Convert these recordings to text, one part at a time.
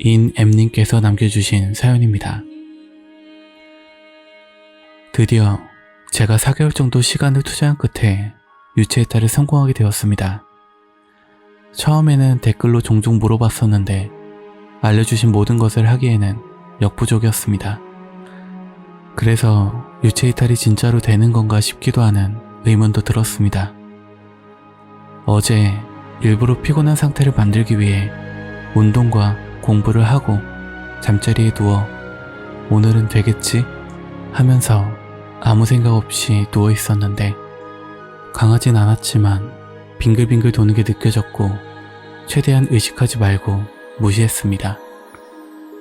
인엠님께서 남겨주신 사연입니다. 드디어 제가 4개월 정도 시간을 투자한 끝에 유체이탈을 성공하게 되었습니다. 처음에는 댓글로 종종 물어봤었는데 알려주신 모든 것을 하기에는 역부족이었습니다. 그래서 유체이탈이 진짜로 되는 건가 싶기도 하는 의문도 들었습니다. 어제 일부러 피곤한 상태를 만들기 위해 운동과 공부를 하고 잠자리에 누워 오늘은 되겠지? 하면서 아무 생각 없이 누워 있었는데 강하진 않았지만 빙글빙글 도는 게 느껴졌고 최대한 의식하지 말고 무시했습니다.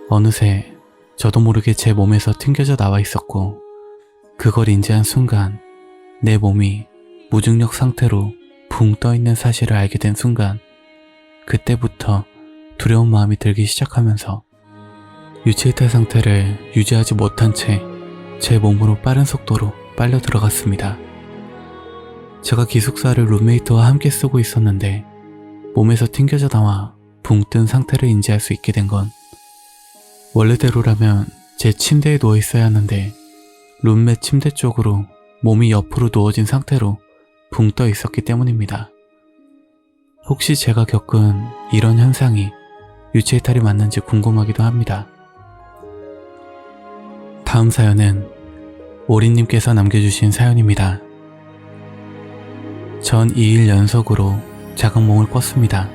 어느새 저도 모르게 제 몸에서 튕겨져 나와 있었고 그걸 인지한 순간 내 몸이 무중력 상태로 붕 떠있는 사실을 알게 된 순간 그때부터 두려운 마음이 들기 시작하면서 유체이탈 상태를 유지하지 못한 채 제 몸으로 빠른 속도로 빨려 들어갔습니다. 제가 기숙사를 룸메이트와 함께 쓰고 있었는데 몸에서 튕겨져 나와 붕 뜬 상태를 인지할 수 있게 된 건 원래대로라면 제 침대에 누워 있어야 하는데 룸메 침대 쪽으로 몸이 옆으로 누워진 상태로 붕 떠 있었기 때문입니다. 혹시 제가 겪은 이런 현상이 유체이탈이 맞는지 궁금하기도 합니다. 다음 사연은 오리님께서 남겨주신 사연입니다. 전 2일 연속으로 자각몽을 꿨습니다.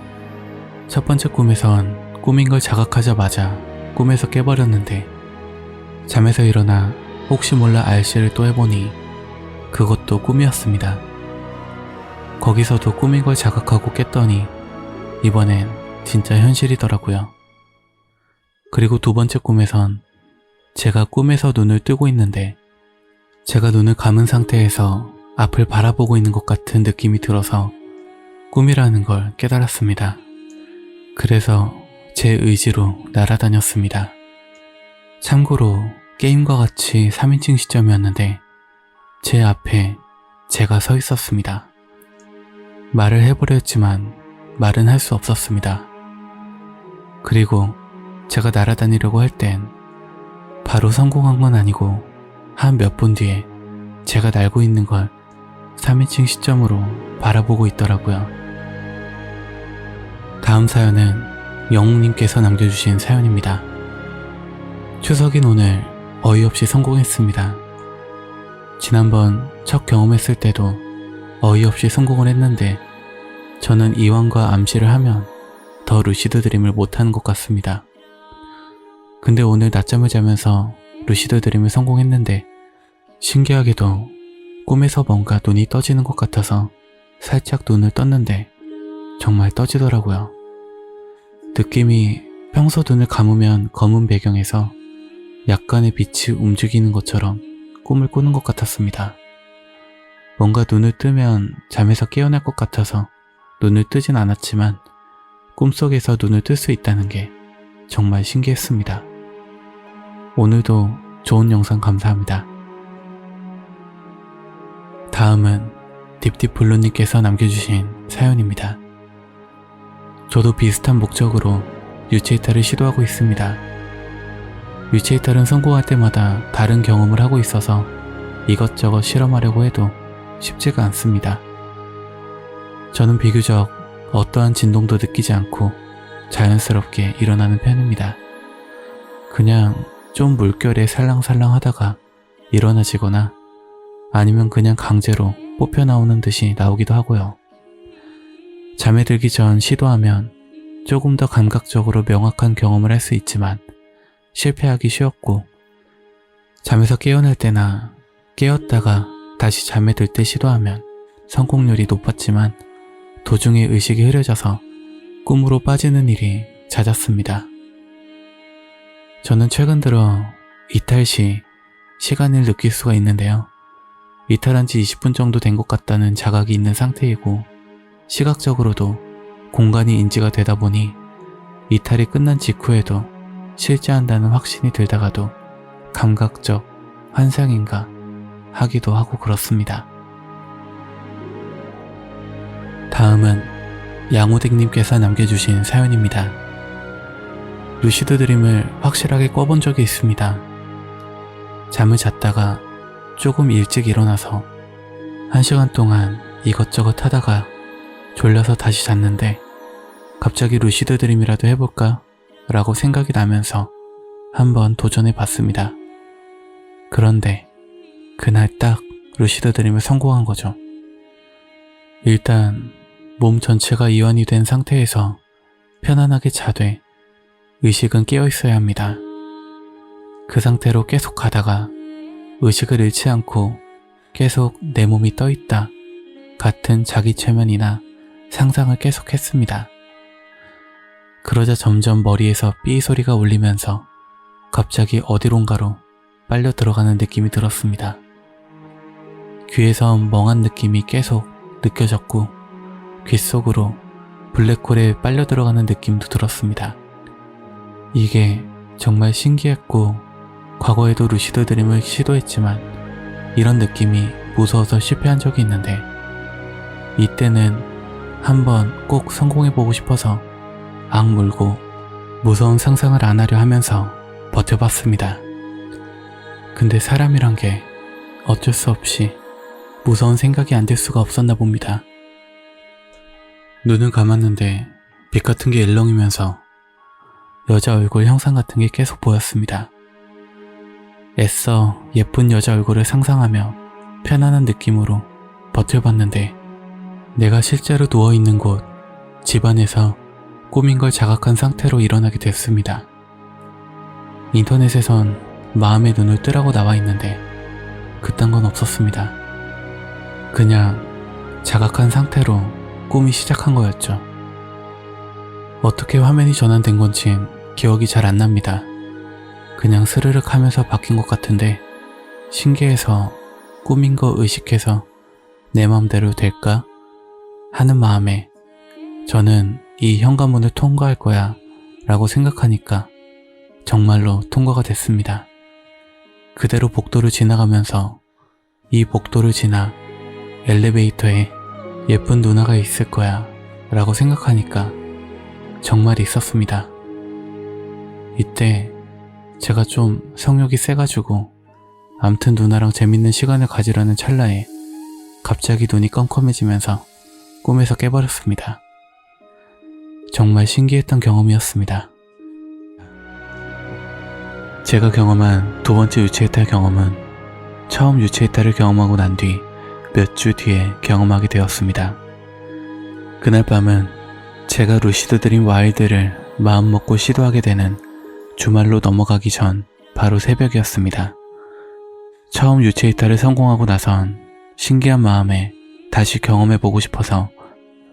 첫 번째 꿈에선 꿈인 걸 자각하자마자 꿈에서 깨버렸는데 잠에서 일어나 혹시 몰라 RC를 또 해보니 그것도 꿈이었습니다. 거기서도 꿈인 걸 자각하고 깼더니 이번엔 진짜 현실이더라고요. 그리고 두 번째 꿈에선 제가 꿈에서 눈을 뜨고 있는데 제가 눈을 감은 상태에서 앞을 바라보고 있는 것 같은 느낌이 들어서 꿈이라는 걸 깨달았습니다. 그래서 제 의지로 날아다녔습니다. 참고로 게임과 같이 3인칭 시점이었는데 제 앞에 제가 서 있었습니다. 말을 해보려 했지만 말은 할 수 없었습니다. 그리고 제가 날아다니려고 할 땐 바로 성공한 건 아니고 한 몇 분 뒤에 제가 날고 있는 걸 3인칭 시점으로 바라보고 있더라고요. 다음 사연은 영웅님께서 남겨주신 사연입니다. 추석인 오늘 어이없이 성공했습니다. 지난번 첫 경험했을 때도 어이없이 성공을 했는데 저는 이완과 암시를 하면 더 루시드 드림을 못하는 것 같습니다. 근데 오늘 낮잠을 자면서 루시드 드림을 성공했는데 신기하게도 꿈에서 뭔가 눈이 떠지는 것 같아서 살짝 눈을 떴는데 정말 떠지더라고요. 느낌이 평소 눈을 감으면 검은 배경에서 약간의 빛이 움직이는 것처럼 꿈을 꾸는 것 같았습니다. 뭔가 눈을 뜨면 잠에서 깨어날 것 같아서 눈을 뜨진 않았지만 꿈속에서 눈을 뜰 수 있다는 게 정말 신기했습니다. 오늘도 좋은 영상 감사합니다. 다음은 딥딥블루님께서 남겨주신 사연입니다. 저도 비슷한 목적으로 유체이탈을 시도하고 있습니다. 유체이탈은 성공할 때마다 다른 경험을 하고 있어서 이것저것 실험하려고 해도 쉽지가 않습니다. 저는 비교적 어떠한 진동도 느끼지 않고 자연스럽게 일어나는 편입니다. 그냥 좀 물결에 살랑살랑 하다가 일어나지거나 아니면 그냥 강제로 뽑혀 나오는 듯이 나오기도 하고요. 잠에 들기 전 시도하면 조금 더 감각적으로 명확한 경험을 할 수 있지만 실패하기 쉬웠고 잠에서 깨어날 때나 깨었다가 다시 잠에 들 때 시도하면 성공률이 높았지만 도중에 의식이 흐려져서 꿈으로 빠지는 일이 잦았습니다. 저는 최근 들어 이탈 시 시간을 느낄 수가 있는데요. 이탈한 지 20분 정도 된 것 같다는 자각이 있는 상태이고 시각적으로도 공간이 인지가 되다 보니 이탈이 끝난 직후에도 실제한다는 확신이 들다가도 감각적 환상인가 하기도 하고 그렇습니다. 다음은 양호댁님께서 남겨주신 사연입니다. 루시드 드림을 확실하게 꿔본 적이 있습니다. 잠을 잤다가 조금 일찍 일어나서 1시간 동안 이것저것 하다가 졸려서 다시 잤는데 갑자기 루시드 드림이라도 해볼까? 라고 생각이 나면서 한번 도전해 봤습니다. 그런데 그날 딱 루시드 드림을 성공한 거죠. 일단 몸 전체가 이완이 된 상태에서 편안하게 자되 의식은 깨어 있어야 합니다. 그 상태로 계속 가다가 의식을 잃지 않고 계속 내 몸이 떠 있다 같은 자기 최면이나 상상을 계속 했습니다. 그러자 점점 머리에서 삐 소리가 울리면서 갑자기 어디론가로 빨려 들어가는 느낌이 들었습니다. 귀에서 멍한 느낌이 계속 느껴졌고 귓속으로 블랙홀에 빨려 들어가는 느낌도 들었습니다. 이게 정말 신기했고 과거에도 루시드 드림을 시도했지만 이런 느낌이 무서워서 실패한 적이 있는데 이때는 한번 꼭 성공해보고 싶어서 악물고 무서운 상상을 안 하려 하면서 버텨봤습니다. 근데 사람이란 게 어쩔 수 없이 무서운 생각이 안 들 수가 없었나 봅니다. 눈을 감았는데 빛 같은 게 일렁이면서 여자 얼굴 형상 같은 게 계속 보였습니다. 애써 예쁜 여자 얼굴을 상상하며 편안한 느낌으로 버텨봤는데 내가 실제로 누워있는 곳 집안에서 꿈인 걸 자각한 상태로 일어나게 됐습니다. 인터넷에선 마음의 눈을 뜨라고 나와 있는데 그딴 건 없었습니다. 그냥 자각한 상태로 꿈이 시작한 거였죠. 어떻게 화면이 전환된 건진 기억이 잘 안 납니다. 그냥 스르륵 하면서 바뀐 것 같은데 신기해서 꿈인 거 의식해서 내 마음대로 될까? 하는 마음에 저는 이 현관문을 통과할 거야 라고 생각하니까 정말로 통과가 됐습니다. 그대로 복도를 지나가면서 이 복도를 지나 엘리베이터에 예쁜 누나가 있을 거야 라고 생각하니까 정말 있었습니다. 이때 제가 좀 성욕이 세가지고 암튼 누나랑 재밌는 시간을 가지려는 찰나에 갑자기 눈이 껌껌해지면서 꿈에서 깨버렸습니다. 정말 신기했던 경험이었습니다. 제가 경험한 두 번째 유체이탈 경험은 처음 유체이탈을 경험하고 난 뒤 몇 주 뒤에 경험하게 되었습니다. 그날 밤은 제가 루시드 드림 와일드를 마음먹고 시도하게 되는 주말로 넘어가기 전 바로 새벽이었습니다. 처음 유체이탈을 성공하고 나선 신기한 마음에 다시 경험해보고 싶어서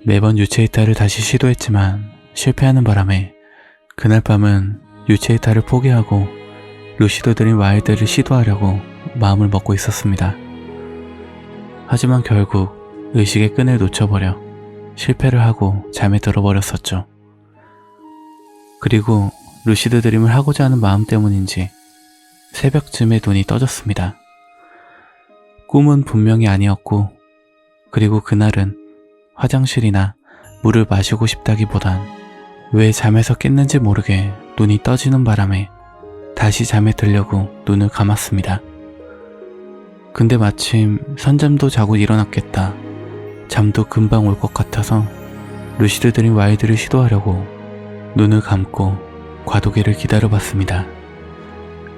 매번 유체이탈을 다시 시도했지만 실패하는 바람에 그날 밤은 유체이탈을 포기하고 루시드 드림 와일드를 시도하려고 마음을 먹고 있었습니다. 하지만 결국 의식의 끈을 놓쳐버려 실패를 하고 잠에 들어버렸었죠. 그리고 루시드 드림을 하고자 하는 마음 때문인지 새벽쯤에 눈이 떠졌습니다. 꿈은 분명히 아니었고 그리고 그날은 화장실이나 물을 마시고 싶다기보단 왜 잠에서 깼는지 모르게 눈이 떠지는 바람에 다시 잠에 들려고 눈을 감았습니다. 근데 마침 선잠도 자고 일어났겠다. 잠도 금방 올 것 같아서 루시드 드림 와일드를 시도하려고 눈을 감고 과도기를 기다려봤습니다.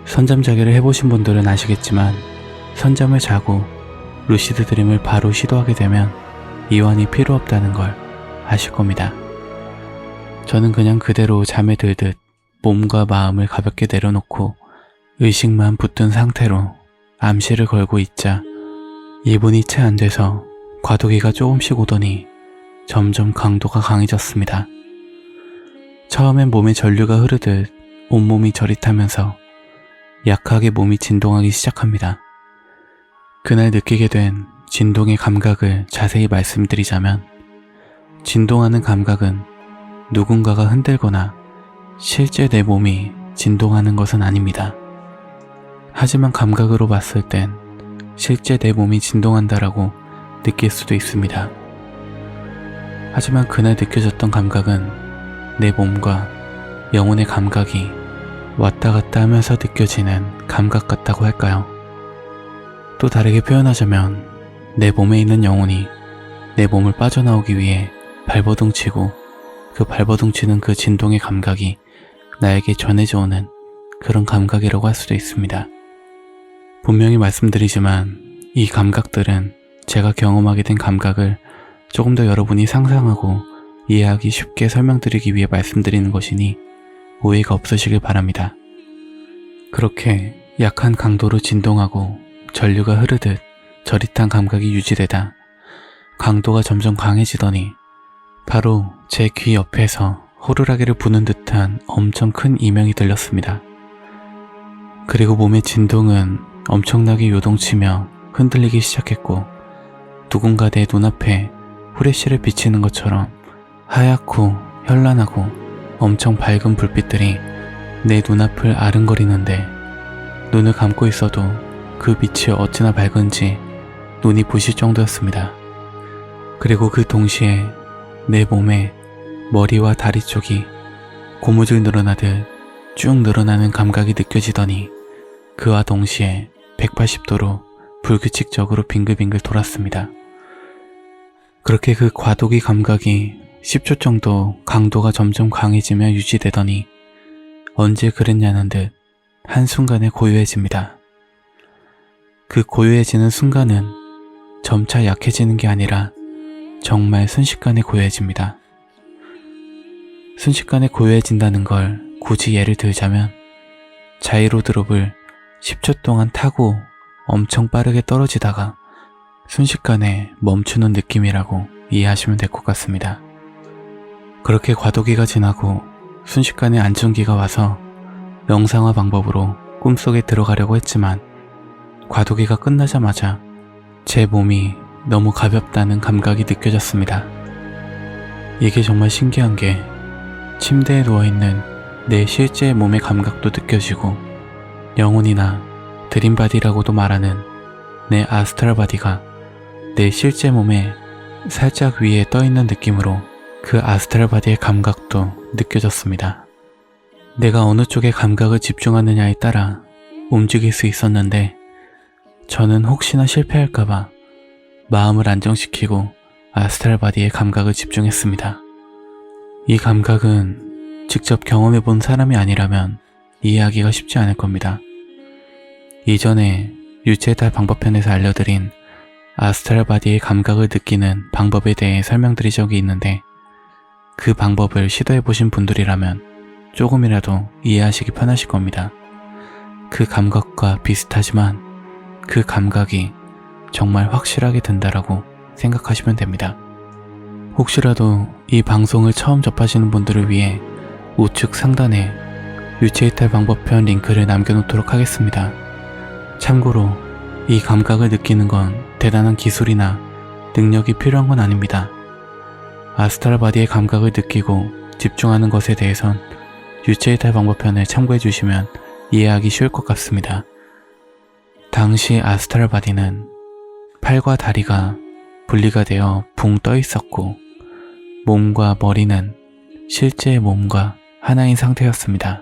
선잠 자기를 해보신 분들은 아시겠지만 선잠을 자고 루시드 드림을 바로 시도하게 되면 이완이 필요 없다는 걸 아실 겁니다. 저는 그냥 그대로 잠에 들듯 몸과 마음을 가볍게 내려놓고 의식만 붙든 상태로 암시를 걸고 있자 2분이 채 안 돼서 과도기가 조금씩 오더니 점점 강도가 강해졌습니다. 처음엔 몸에 전류가 흐르듯 온몸이 저릿하면서 약하게 몸이 진동하기 시작합니다. 그날 느끼게 된 진동의 감각을 자세히 말씀드리자면 진동하는 감각은 누군가가 흔들거나 실제 내 몸이 진동하는 것은 아닙니다. 하지만 감각으로 봤을 땐 실제 내 몸이 진동한다라고 느낄 수도 있습니다. 하지만 그날 느껴졌던 감각은 내 몸과 영혼의 감각이 왔다 갔다 하면서 느껴지는 감각 같다고 할까요? 또 다르게 표현하자면 내 몸에 있는 영혼이 내 몸을 빠져나오기 위해 발버둥치고 그 발버둥치는 그 진동의 감각이 나에게 전해져 오는 그런 감각이라고 할 수도 있습니다. 분명히 말씀드리지만 이 감각들은 제가 경험하게 된 감각을 조금 더 여러분이 상상하고 이해하기 쉽게 설명드리기 위해 말씀드리는 것이니 오해가 없으시길 바랍니다. 그렇게 약한 강도로 진동하고 전류가 흐르듯 저릿한 감각이 유지되다 강도가 점점 강해지더니 바로 제 귀 옆에서 호루라기를 부는 듯한 엄청 큰 이명이 들렸습니다. 그리고 몸의 진동은 엄청나게 요동치며 흔들리기 시작했고 누군가 내 눈앞에 후레쉬를 비치는 것처럼 하얗고 현란하고 엄청 밝은 불빛들이 내 눈앞을 아른거리는데 눈을 감고 있어도 그 빛이 어찌나 밝은지 눈이 부실 정도였습니다. 그리고 그 동시에 내 몸에 머리와 다리 쪽이 고무줄 늘어나듯 쭉 늘어나는 감각이 느껴지더니 그와 동시에 180도로 불규칙적으로 빙글빙글 돌았습니다. 그렇게 그 과도기 감각이 10초 정도 강도가 점점 강해지며 유지되더니 언제 그랬냐는 듯 한순간에 고요해집니다. 그 고요해지는 순간은 점차 약해지는 게 아니라 정말 순식간에 고요해집니다. 순식간에 고요해진다는 걸 굳이 예를 들자면 자이로드롭을 10초 동안 타고 엄청 빠르게 떨어지다가 순식간에 멈추는 느낌이라고 이해하시면 될 것 같습니다. 그렇게 과도기가 지나고 순식간에 안정기가 와서 명상화 방법으로 꿈속에 들어가려고 했지만 과도기가 끝나자마자 제 몸이 너무 가볍다는 감각이 느껴졌습니다. 이게 정말 신기한 게 침대에 누워있는 내 실제 몸의 감각도 느껴지고 영혼이나 드림바디라고도 말하는 내 아스트랄바디가 내 실제 몸에 살짝 위에 떠있는 느낌으로 그 아스트랄바디의 감각도 느껴졌습니다. 내가 어느 쪽에 감각을 집중하느냐에 따라 움직일 수 있었는데 저는 혹시나 실패할까봐 마음을 안정시키고 아스트랄바디의 감각을 집중했습니다. 이 감각은 직접 경험해본 사람이 아니라면 이해하기가 쉽지 않을 겁니다. 이전에 유체이탈 방법편에서 알려드린 아스트랄바디의 감각을 느끼는 방법에 대해 설명드린 적이 있는데 그 방법을 시도해보신 분들이라면 조금이라도 이해하시기 편하실 겁니다. 그 감각과 비슷하지만 그 감각이 정말 확실하게 든다라고 생각하시면 됩니다. 혹시라도 이 방송을 처음 접하시는 분들을 위해 우측 상단에 유체이탈 방법편 링크를 남겨놓도록 하겠습니다. 참고로 이 감각을 느끼는 건 대단한 기술이나 능력이 필요한 건 아닙니다. 아스트랄바디의 감각을 느끼고 집중하는 것에 대해선 유체이탈 방법편을 참고해 주시면 이해하기 쉬울 것 같습니다. 당시 아스트랄바디는 팔과 다리가 분리가 되어 붕 떠 있었고 몸과 머리는 실제의 몸과 하나인 상태였습니다.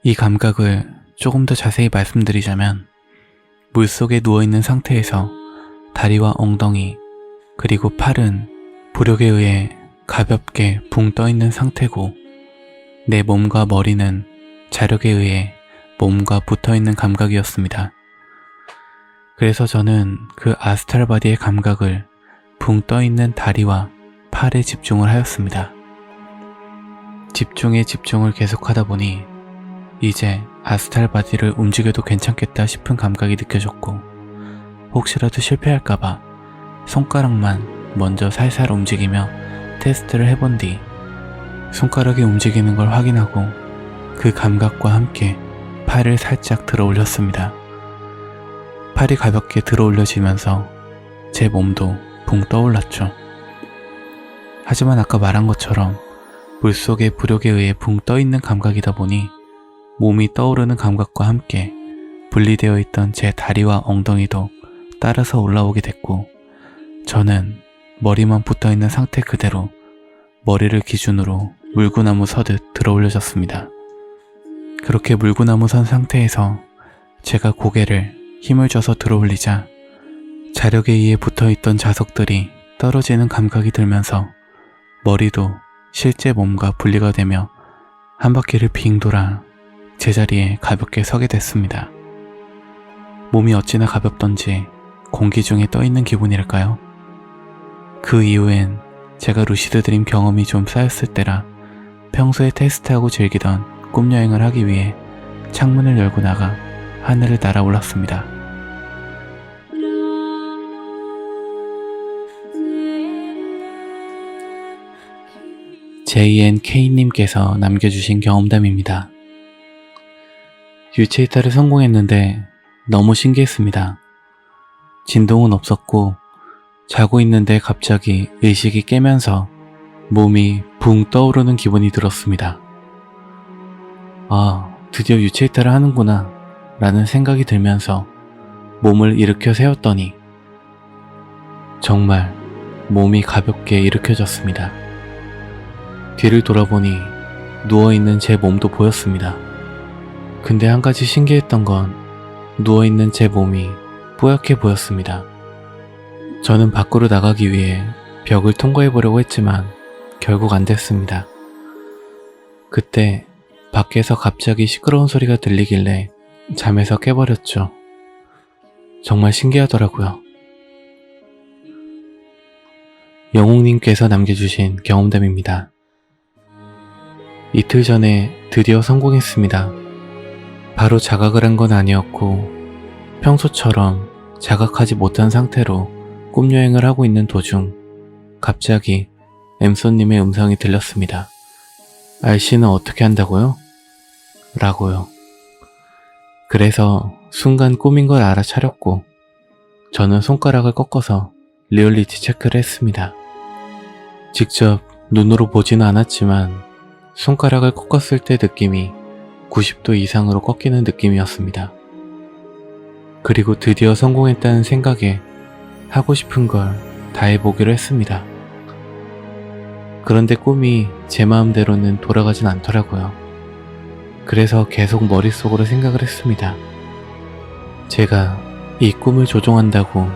이 감각을 조금 더 자세히 말씀드리자면 물속에 누워있는 상태에서 다리와 엉덩이 그리고 팔은 부력에 의해 가볍게 붕 떠있는 상태고 내 몸과 머리는 자력에 의해 몸과 붙어있는 감각이었습니다. 그래서 저는 그 아스트랄바디의 감각을 붕 떠있는 다리와 팔에 집중을 하였습니다. 집중에 집중을 계속하다 보니 이제 아스트랄바디를 움직여도 괜찮겠다 싶은 감각이 느껴졌고 혹시라도 실패할까봐 손가락만 먼저 살살 움직이며 테스트를 해본 뒤 손가락이 움직이는 걸 확인하고 그 감각과 함께 팔을 살짝 들어 올렸습니다. 팔이 가볍게 들어 올려지면서 제 몸도 붕 떠올랐죠. 하지만 아까 말한 것처럼 물속의 부력에 의해 붕 떠있는 감각이다 보니 몸이 떠오르는 감각과 함께 분리되어 있던 제 다리와 엉덩이도 따라서 올라오게 됐고 저는 머리만 붙어있는 상태 그대로 머리를 기준으로 물구나무 서듯 들어올려졌습니다. 그렇게 물구나무 선 상태에서 제가 고개를 힘을 줘서 들어올리자 자력에 의해 붙어있던 자석들이 떨어지는 감각이 들면서 머리도 실제 몸과 분리가 되며 한 바퀴를 빙 돌아 제자리에 가볍게 서게 됐습니다. 몸이 어찌나 가볍던지 공기 중에 떠있는 기분이랄까요? 그 이후엔 제가 루시드 드림 경험이 좀 쌓였을 때라 평소에 테스트하고 즐기던 꿈여행을 하기 위해 창문을 열고 나가 하늘을 날아올랐습니다. JNK님께서 남겨주신 경험담입니다. 유체 이탈을 성공했는데 너무 신기했습니다. 진동은 없었고 자고 있는데 갑자기 의식이 깨면서 몸이 붕 떠오르는 기분이 들었습니다. 아, 드디어 유체 이탈을 하는구나 라는 생각이 들면서 몸을 일으켜 세웠더니 정말 몸이 가볍게 일으켜졌습니다. 뒤를 돌아보니 누워있는 제 몸도 보였습니다. 근데 한 가지 신기했던 건 누워있는 제 몸이 뿌옇게 보였습니다. 저는 밖으로 나가기 위해 벽을 통과해보려고 했지만 결국 안 됐습니다. 그때 밖에서 갑자기 시끄러운 소리가 들리길래 잠에서 깨버렸죠. 정말 신기하더라고요. 영웅님께서 남겨주신 경험담입니다. 이틀 전에 드디어 성공했습니다. 바로 자각을 한 건 아니었고 평소처럼 자각하지 못한 상태로 꿈여행을 하고 있는 도중 갑자기 엠소님의 음성이 들렸습니다. 알씨는 어떻게 한다고요? 라고요. 그래서 순간 꿈인 걸 알아차렸고 저는 손가락을 꺾어서 리얼리티 체크를 했습니다. 직접 눈으로 보지는 않았지만 손가락을 꺾었을 때 느낌이 90도 이상으로 꺾이는 느낌이었습니다. 그리고 드디어 성공했다는 생각에 하고 싶은 걸 다 해보기로 했습니다. 그런데 꿈이 제 마음대로는 돌아가진 않더라고요. 그래서 계속 머릿속으로 생각을 했습니다. 제가 이 꿈을 조종한다고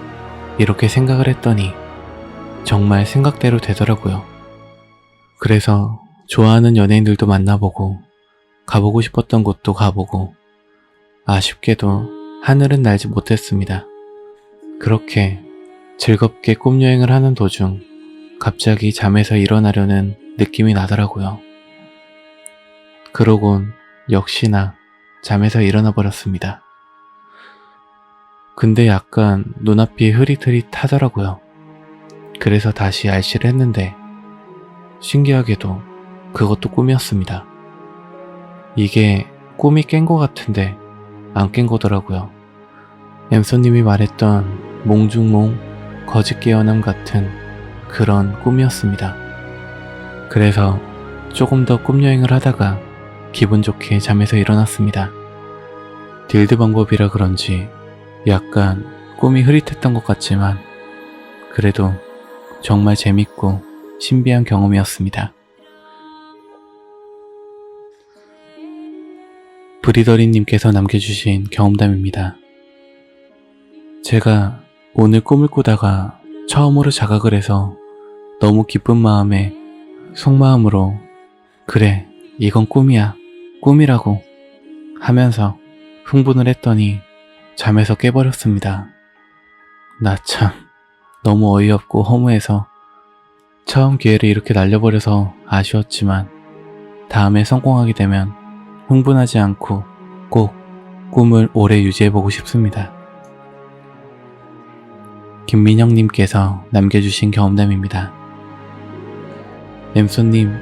이렇게 생각을 했더니 정말 생각대로 되더라고요. 그래서 좋아하는 연예인들도 만나보고 가보고 싶었던 곳도 가보고 아쉽게도 하늘은 날지 못했습니다. 그렇게 즐겁게 꿈여행을 하는 도중 갑자기 잠에서 일어나려는 느낌이 나더라고요. 그러곤 역시나 잠에서 일어나 버렸습니다. 근데 약간 눈앞이 흐릿흐릿하더라고요. 그래서 다시 알씨를 했는데 신기하게도 그것도 꿈이었습니다. 이게 꿈이 깬 것 같은데 안 깬 거더라고요. 엠소님이 말했던 몽중몽, 거짓 깨어남 같은 그런 꿈이었습니다. 그래서 조금 더 꿈여행을 하다가 기분 좋게 잠에서 일어났습니다. 딜드 방법이라 그런지 약간 꿈이 흐릿했던 것 같지만 그래도 정말 재밌고 신비한 경험이었습니다. 브리더리님께서 남겨주신 경험담입니다. 제가 오늘 꿈을 꾸다가 처음으로 자각을 해서 너무 기쁜 마음에 속마음으로 그래, 이건 꿈이야, 꿈이라고 하면서 흥분을 했더니 잠에서 깨버렸습니다. 나 참 너무 어이없고 허무해서 처음 기회를 이렇게 날려버려서 아쉬웠지만 다음에 성공하게 되면 흥분하지 않고 꼭 꿈을 오래 유지해보고 싶습니다. 김민영님께서 남겨주신 경험담입니다. 엠소님,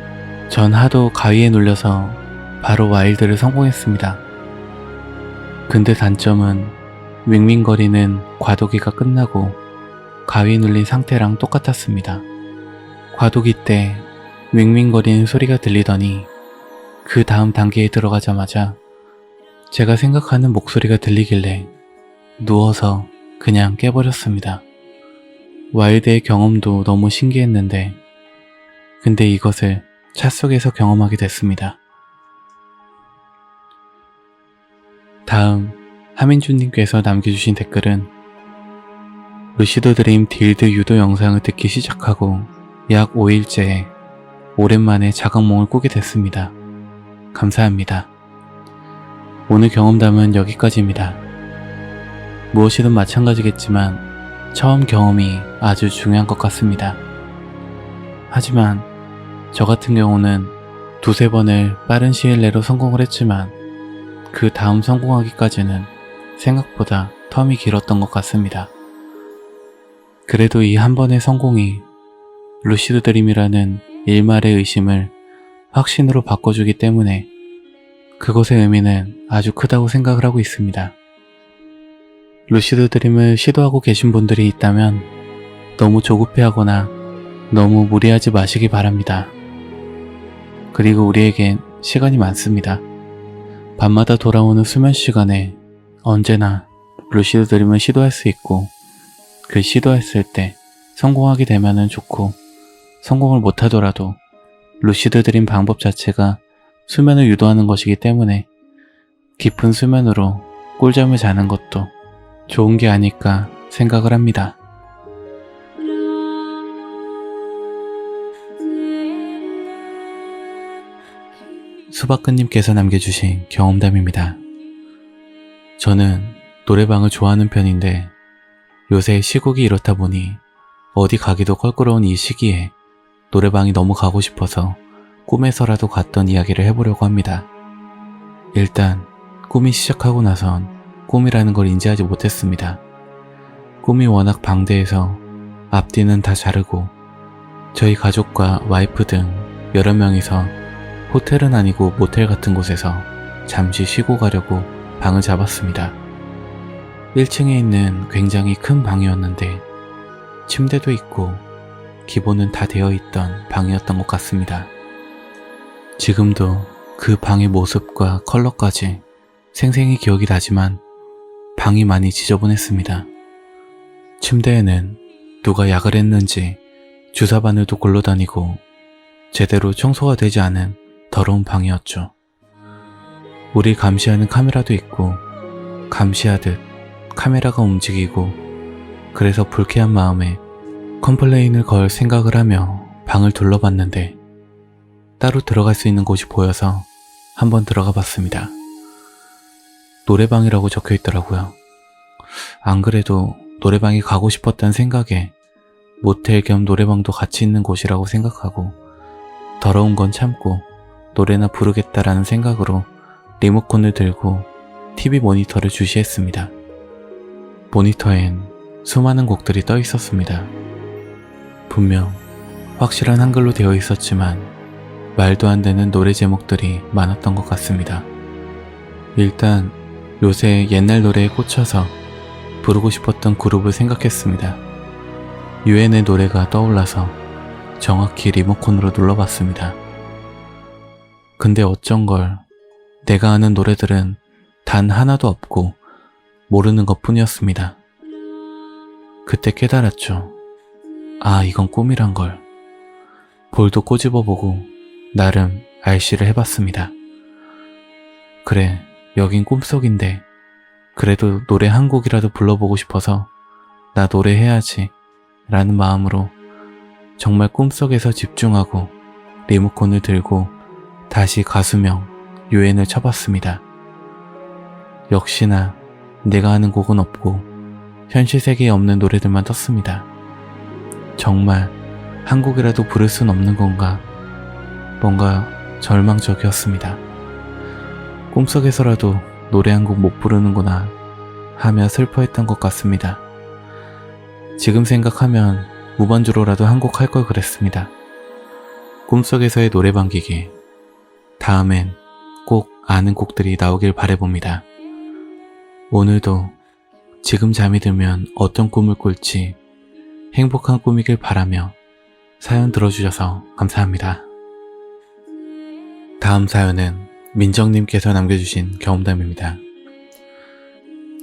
전 하도 가위에 눌려서 바로 와일드를 성공했습니다. 근데 단점은 윙윙거리는 과도기가 끝나고 가위에 눌린 상태랑 똑같았습니다. 과도기 때 윙윙거리는 소리가 들리더니 그 다음 단계에 들어가자마자 제가 생각하는 목소리가 들리길래 누워서 그냥 깨버렸습니다. 와일드의 경험도 너무 신기했는데 근데 이것을 차 속에서 경험하게 됐습니다. 다음 하민주님께서 남겨주신 댓글은 루시드 드림 딜드 유도 영상을 듣기 시작하고 약 5일째에 오랜만에 자각몽을 꾸게 됐습니다. 감사합니다. 오늘 경험담은 여기까지입니다. 무엇이든 마찬가지겠지만 처음 경험이 아주 중요한 것 같습니다. 하지만 저 같은 경우는 두세 번을 빠른 시일 내로 성공을 했지만 그 다음 성공하기까지는 생각보다 텀이 길었던 것 같습니다. 그래도 이 한 번의 성공이 루시드 드림이라는 일말의 의심을 확신으로 바꿔주기 때문에 그것의 의미는 아주 크다고 생각을 하고 있습니다. 루시드 드림을 시도하고 계신 분들이 있다면 너무 조급해하거나 너무 무리하지 마시기 바랍니다. 그리고 우리에겐 시간이 많습니다. 밤마다 돌아오는 수면 시간에 언제나 루시드 드림을 시도할 수 있고 그 시도했을 때 성공하게 되면은 좋고 성공을 못하더라도 루시드 드림 방법 자체가 수면을 유도하는 것이기 때문에 깊은 수면으로 꿀잠을 자는 것도 좋은 게 아닐까 생각을 합니다. 수박근님께서 남겨주신 경험담입니다. 저는 노래방을 좋아하는 편인데 요새 시국이 이렇다 보니 어디 가기도 껄끄러운 이 시기에 노래방이 너무 가고 싶어서 꿈에서라도 갔던 이야기를 해보려고 합니다. 일단 꿈이 시작하고 나선 꿈이라는 걸 인지하지 못했습니다. 꿈이 워낙 방대해서 앞뒤는 다 자르고 저희 가족과 와이프 등 여러 명이서 호텔은 아니고 모텔 같은 곳에서 잠시 쉬고 가려고 방을 잡았습니다. 1층에 있는 굉장히 큰 방이었는데 침대도 있고 기본은 다 되어 있던 방이었던 것 같습니다. 지금도 그 방의 모습과 컬러까지 생생히 기억이 나지만 방이 많이 지저분했습니다. 침대에는 누가 약을 했는지 주사 바늘도 굴러다니고 제대로 청소가 되지 않은 더러운 방이었죠. 우리 감시하는 카메라도 있고 감시하듯 카메라가 움직이고 그래서 불쾌한 마음에 컴플레인을 걸 생각을 하며 방을 둘러봤는데 따로 들어갈 수 있는 곳이 보여서 한번 들어가 봤습니다. 노래방이라고 적혀 있더라고요. 안 그래도 노래방에 가고 싶었다는 생각에 모텔 겸 노래방도 같이 있는 곳이라고 생각하고 더러운 건 참고 노래나 부르겠다라는 생각으로 리모컨을 들고 TV 모니터를 주시했습니다. 모니터엔 수많은 곡들이 떠 있었습니다. 분명 확실한 한글로 되어 있었지만 말도 안 되는 노래 제목들이 많았던 것 같습니다. 일단 요새 옛날 노래에 꽂혀서 부르고 싶었던 그룹을 생각했습니다. 유엔의 노래가 떠올라서 정확히 리모컨으로 눌러봤습니다. 근데 어쩐 걸 내가 아는 노래들은 단 하나도 없고 모르는 것 뿐이었습니다. 그때 깨달았죠. 아, 이건 꿈이란 걸. 볼도 꼬집어보고 나름 알씨를 해봤습니다. 그래, 여긴 꿈속인데 그래도 노래 한 곡이라도 불러보고 싶어서 나 노래해야지 라는 마음으로 정말 꿈속에서 집중하고 리모컨을 들고 다시 가수명 유엔을 쳐봤습니다. 역시나 내가 아는 곡은 없고 현실 세계에 없는 노래들만 떴습니다. 정말 한 곡이라도 부를 순 없는 건가? 뭔가 절망적이었습니다. 꿈속에서라도 노래 한 곡 못 부르는구나 하며 슬퍼했던 것 같습니다. 지금 생각하면 무반주로라도 한 곡 할 걸 그랬습니다. 꿈속에서의 노래방 기기. 다음엔 꼭 아는 곡들이 나오길 바라봅니다. 오늘도 지금 잠이 들면 어떤 꿈을 꿀지 행복한 꿈이길 바라며 사연 들어주셔서 감사합니다. 다음 사연은 민정님께서 남겨주신 경험담입니다.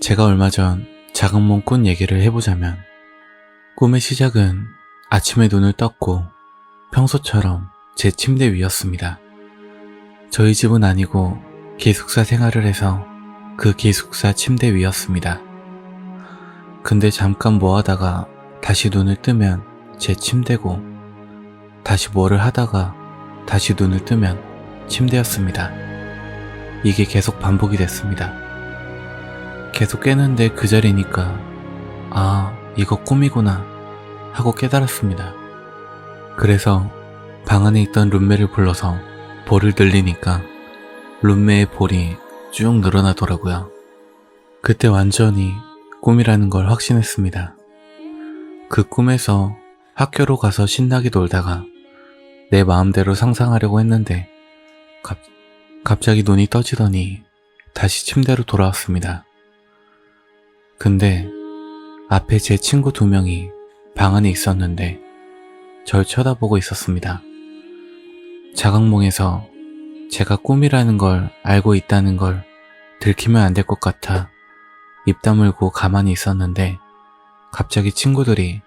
제가 얼마 전 자각몽 꾼 얘기를 해보자면 꿈의 시작은 아침에 눈을 떴고 평소처럼 제 침대 위였습니다. 저희 집은 아니고 기숙사 생활을 해서 그 기숙사 침대 위였습니다. 근데 잠깐 뭐 하다가 다시 눈을 뜨면 제 침대고, 다시 뭐를 하다가 다시 눈을 뜨면 침대였습니다. 이게 계속 반복이 됐습니다. 계속 깨는데 그 자리니까 아, 이거 꿈이구나 하고 깨달았습니다. 그래서 방 안에 있던 룸메를 불러서 볼을 들리니까 룸메의 볼이 쭉 늘어나더라고요. 그때 완전히 꿈이라는 걸 확신했습니다. 그 꿈에서 학교로 가서 신나게 놀다가 내 마음대로 상상하려고 했는데 갑자기 눈이 떠지더니 다시 침대로 돌아왔습니다. 근데 앞에 제 친구 2명이 방 안에 있었는데 절 쳐다보고 있었습니다. 자각몽에서 제가 꿈이라는 걸 알고 있다는 걸 들키면 안 될 것 같아 입 다물고 가만히 있었는데 갑자기 친구들이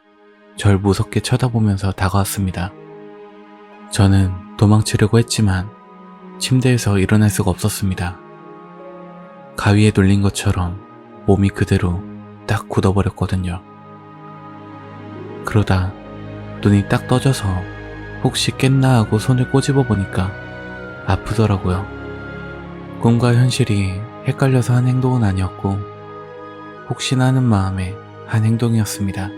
절 무섭게 쳐다보면서 다가왔습니다. 저는 도망치려고 했지만 침대에서 일어날 수가 없었습니다. 가위에 눌린 것처럼 몸이 그대로 딱 굳어버렸거든요. 그러다 눈이 딱 떠져서 혹시 깼나 하고 손을 꼬집어 보니까 아프더라고요. 꿈과 현실이 헷갈려서 한 행동은 아니었고 혹시나 하는 마음에 한 행동이었습니다.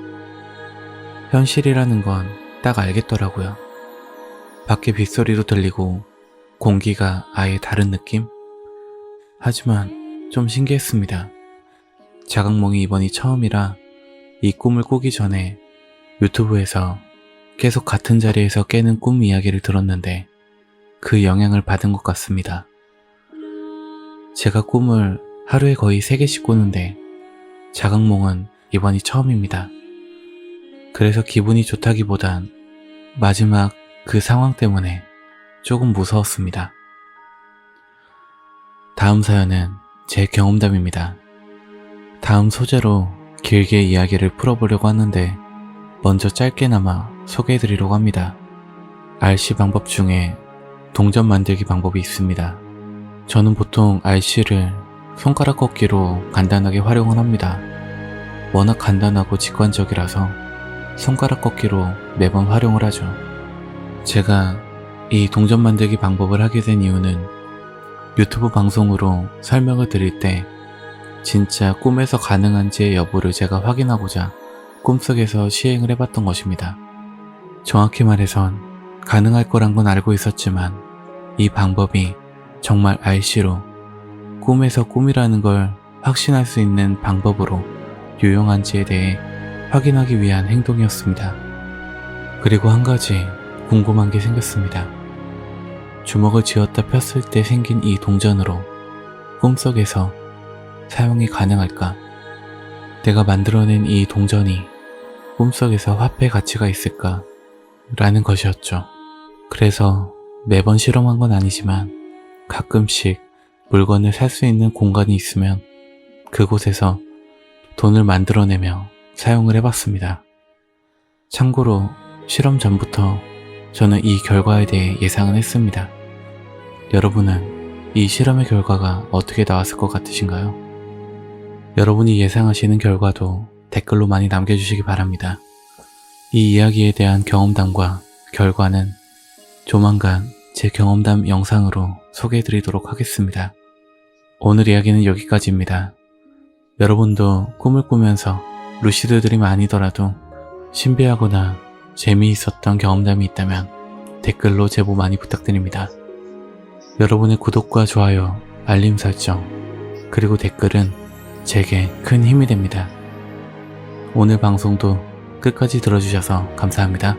현실이라는 건 딱 알겠더라고요. 밖에 빗소리도 들리고 공기가 아예 다른 느낌? 하지만 좀 신기했습니다. 자각몽이 이번이 처음이라 이 꿈을 꾸기 전에 유튜브에서 계속 같은 자리에서 깨는 꿈 이야기를 들었는데 그 영향을 받은 것 같습니다. 제가 꿈을 하루에 거의 3개씩 꾸는데 자각몽은 이번이 처음입니다. 그래서 기분이 좋다기보단 마지막 그 상황 때문에 조금 무서웠습니다. 다음 사연은 제 경험담입니다. 다음 소재로 길게 이야기를 풀어보려고 하는데 먼저 짧게나마 소개해드리려고 합니다. RC 방법 중에 동전 만들기 방법이 있습니다. 저는 보통 RC를 손가락 꺾기로 간단하게 활용을 합니다. 워낙 간단하고 직관적이라서 손가락 꺾기로 매번 활용을 하죠. 제가 이 동전 만들기 방법을 하게 된 이유는 유튜브 방송으로 설명을 드릴 때 진짜 꿈에서 가능한지의 여부를 제가 확인하고자 꿈속에서 시행을 해봤던 것입니다. 정확히 말해선 가능할 거란 건 알고 있었지만 이 방법이 정말 RC로 꿈에서 꿈이라는 걸 확신할 수 있는 방법으로 유용한지에 대해 확인하기 위한 행동이었습니다. 그리고 한 가지 궁금한 게 생겼습니다. 주먹을 쥐었다 폈을 때 생긴 이 동전으로 꿈속에서 사용이 가능할까? 내가 만들어낸 이 동전이 꿈속에서 화폐 가치가 있을까? 라는 것이었죠. 그래서 매번 실험한 건 아니지만 가끔씩 물건을 살 수 있는 공간이 있으면 그곳에서 돈을 만들어내며 사용을 해봤습니다. 참고로 실험 전부터 저는 이 결과에 대해 예상은 했습니다. 여러분은 이 실험의 결과가 어떻게 나왔을 것 같으신가요? 여러분이 예상하시는 결과도 댓글로 많이 남겨주시기 바랍니다. 이 이야기에 대한 경험담과 결과는 조만간 제 경험담 영상으로 소개해드리도록 하겠습니다. 오늘 이야기는 여기까지입니다. 여러분도 꿈을 꾸면서 루시드 드림 아니더라도 신비하거나 재미있었던 경험담이 있다면 댓글로 제보 많이 부탁드립니다. 여러분의 구독과 좋아요, 알림 설정, 그리고 댓글은 제게 큰 힘이 됩니다. 오늘 방송도 끝까지 들어주셔서 감사합니다.